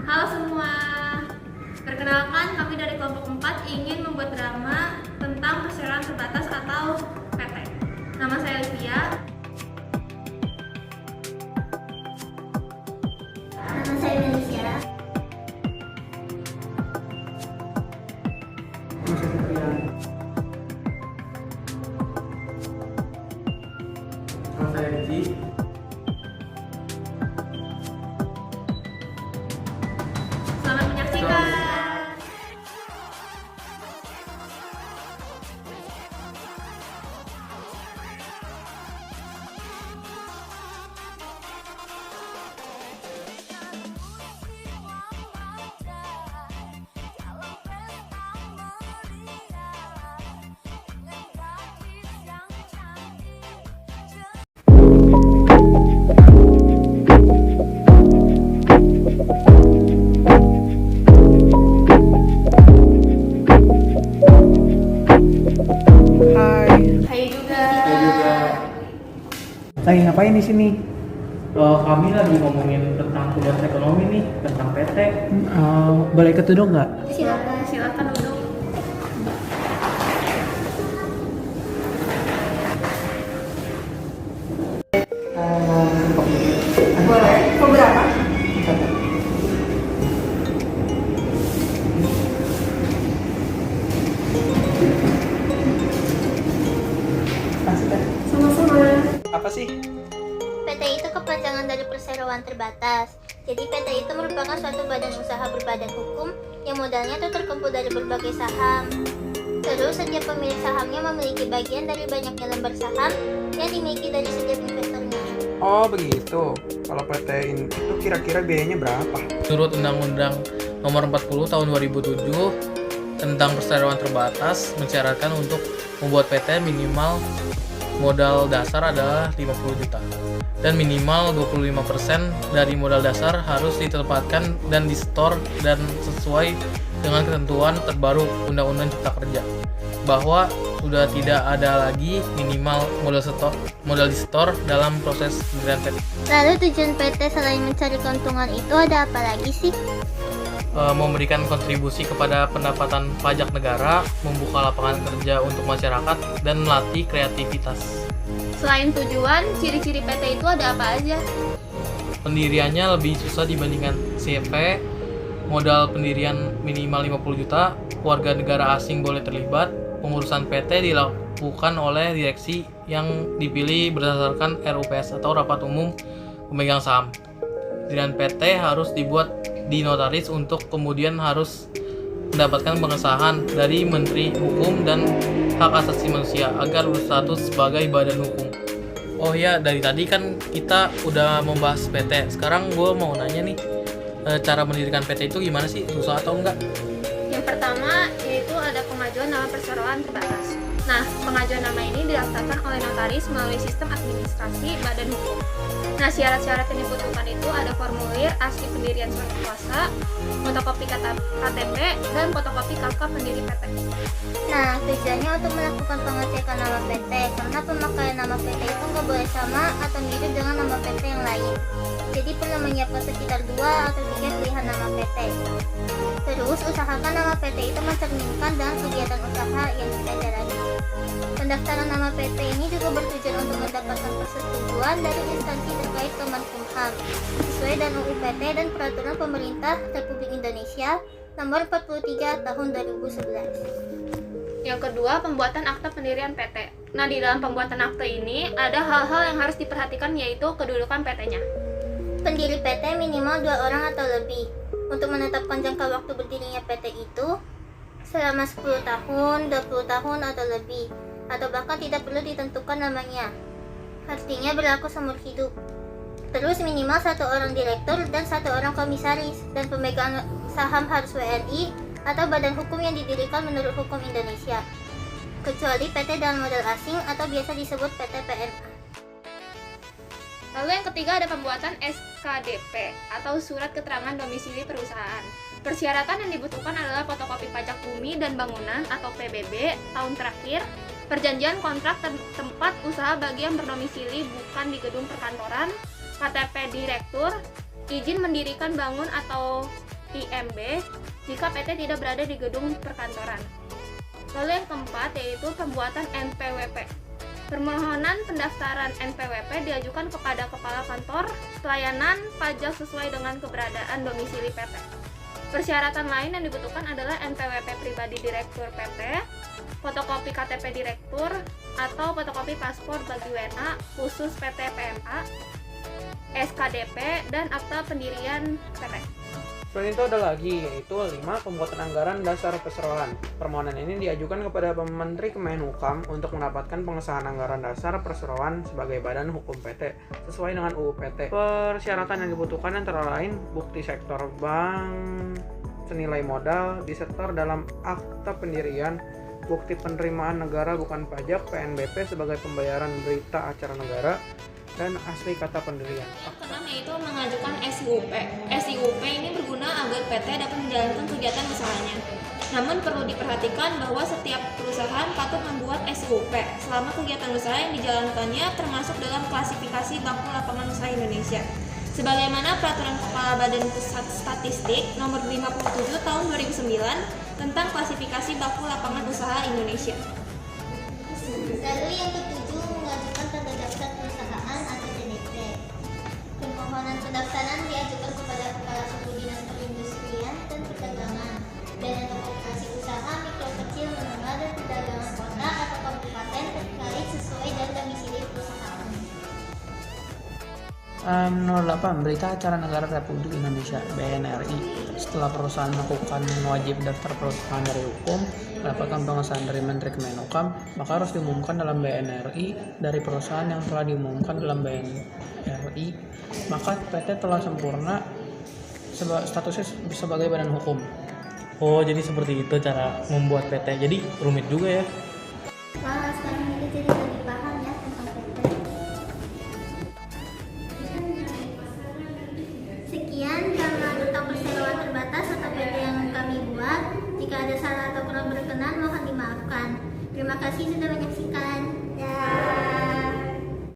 Halo semua, perkenalkan kami dari kelompok 4 ingin membuat drama tentang perseroan terbatas atau PT. Nama saya Livia. Nama saya Melisya. Nama saya Fitrian. Nama saya Riji. Selamat menyaksikan. Hai. Hai juga. Lagi ngapain di sini? Kami lagi ngomongin tentang tugas ekonomi nih, tentang PT. Boleh ikut duduk nggak? Silakan duduk. Boleh, mau berapa? Sama-sama. Apa sih? PT itu kepanjangan dari perseroan terbatas. Jadi PT itu merupakan suatu badan usaha berbadan hukum yang modalnya itu terkumpul dari berbagai saham. Terus setiap pemilik sahamnya memiliki bagian dari banyaknya lembar saham yang dimiliki dari setiap investornya. Oh begitu. Kalau PT itu kira-kira biayanya berapa? Menurut Undang-Undang Nomor 40 Tahun 2007 tentang perseroan terbatas mensyaratkan untuk membuat PT minimal modal dasar adalah 50 juta dan minimal 25% dari modal dasar harus ditempatkan dan di-store dan sesuai dengan ketentuan terbaru Undang-Undang Cipta Kerja bahwa sudah tidak ada lagi minimal modal di-store dalam proses pendirian PT. Lalu tujuan PT selain mencari keuntungan itu ada apa lagi sih? Memberikan kontribusi kepada pendapatan pajak negara, membuka lapangan kerja untuk masyarakat, dan melatih kreativitas. Selain tujuan, ciri-ciri PT itu ada apa aja? Pendiriannya lebih susah dibandingkan CV, modal pendirian minimal 50 juta, warga negara asing boleh terlibat, pengurusan PT dilakukan oleh direksi yang dipilih berdasarkan RUPS atau Rapat Umum Pemegang Saham. Pendirian PT harus dibuat di notaris untuk kemudian harus mendapatkan pengesahan dari Menteri Hukum dan Hak Asasi Manusia agar berstatus sebagai badan hukum. Oh ya, dari tadi kan kita udah membahas PT. Sekarang gue mau nanya nih, cara mendirikan PT itu gimana sih? Susah atau enggak? Yang pertama yaitu ada pengajuan nama perseroan terbatas. Nah, pengajuan nama ini didaftarkan oleh notaris melalui sistem administrasi badan hukum. Nah, syarat-syarat yang dibutuhkan itu ada formulir asli pendirian surat kuasa, fotokopi KTP, dan fotokopi KK pendiri PT. Nah, tujuannya untuk melakukan pengecekan nama PT karena pemakaian nama PT itu nggak boleh sama atau mirip dengan nama PT yang lain. Jadi perlu menyiapkan sekitar 2 atau 3 pilihan nama PT. Terus usahakan nama PT itu mencerminkan dengan kegiatan usaha yang kita jalani. Pendaftaran nama PT ini juga bertujuan untuk mendapatkan persetujuan dari instansi terkait Kemenkumham sesuai dengan UU PT dan Peraturan Pemerintah Republik Indonesia Nomor 43 Tahun 2011. Yang kedua, pembuatan akta pendirian PT. Nah, di dalam pembuatan akte ini ada hal-hal yang harus diperhatikan yaitu kedudukan PT-nya. Pendiri PT minimal 2 orang atau lebih. Untuk menetapkan jangka waktu berdirinya PT itu selama 10 tahun, 20 tahun atau lebih, atau bahkan tidak perlu ditentukan namanya. Artinya berlaku seumur hidup. Terus minimal 1 orang direktur dan 1 orang komisaris, dan pemegang saham harus WNI atau badan hukum yang didirikan menurut hukum Indonesia, kecuali PT dalam modal asing atau biasa disebut PT PNA. Lalu yang ketiga ada pembuatan SKDP atau Surat Keterangan Domisili Perusahaan. Persyaratan yang dibutuhkan adalah fotokopi pajak bumi dan bangunan atau PBB tahun terakhir, perjanjian kontrak tempat usaha bagi yang berdomisili bukan di gedung perkantoran, KTP direktur, izin mendirikan bangun atau IMB jika PT tidak berada di gedung perkantoran. Lalu yang keempat yaitu pembuatan NPWP. Permohonan pendaftaran NPWP diajukan kepada Kepala Kantor Pelayanan Pajak sesuai dengan keberadaan domisili PT. Persyaratan lain yang dibutuhkan adalah NPWP pribadi Direktur PT, fotokopi KTP Direktur, atau fotokopi paspor bagi WNA khusus PT PMA, SKDP, dan akta pendirian PT. Selain itu ada lagi, yaitu 5. Pembuatan anggaran dasar perseroan. Permohonan ini diajukan kepada Menteri Kemenhukam untuk mendapatkan pengesahan anggaran dasar perseroan sebagai badan hukum PT sesuai dengan UU PT. Persyaratan yang dibutuhkan antara lain bukti sektor bank senilai modal di sektor dalam akta pendirian, bukti penerimaan negara bukan pajak PNBP sebagai pembayaran berita acara negara, dan asli kata pendirian. Yang keenam yaitu mengajukan SIUP. SIUP ini berguna agar PT dapat menjalankan kegiatan usahanya. Namun perlu diperhatikan bahwa setiap perusahaan patut membuat SIUP selama kegiatan usaha yang dijalankannya termasuk dalam klasifikasi baku lapangan usaha Indonesia. Sebagaimana Peraturan Kepala Badan Pusat Statistik Nomor 57 Tahun 2009 tentang klasifikasi baku lapangan usaha Indonesia. Lalu yang ketujuh, mengajukan tanda daftar perusahaan atau TDP. Permohonan pendaftaran diajukan kepada Kepala Suku Dinas Perindustrian dan Perdagangan, Badan Koperasi Usaha Mikro Kecil Menengah dan Perdagangan Kota atau Kabupaten terkait sesuai dan domisili perusahaan. Nomor 8. Berita Acara Negara Republik Indonesia (BNRI). Setelah perusahaan melakukan wajib daftar perusahaan dari hukum, mendapatkan pengesahan dari Menteri Kemenhukam, maka harus diumumkan dalam BNRI dari perusahaan yang telah diumumkan dalam BNRI, maka PT telah sempurna statusnya sebagai badan hukum. Oh, jadi seperti itu cara membuat PT. Jadi rumit juga ya. Wah, sekarang ini jadi lebih paham ya tentang PT. Sekian ramalan tentang perseroan terbatas atau PT yang kami buat. Jika ada salah atau kurang berkenan, mohon dimaafkan. Terima kasih sudah menyaksikan.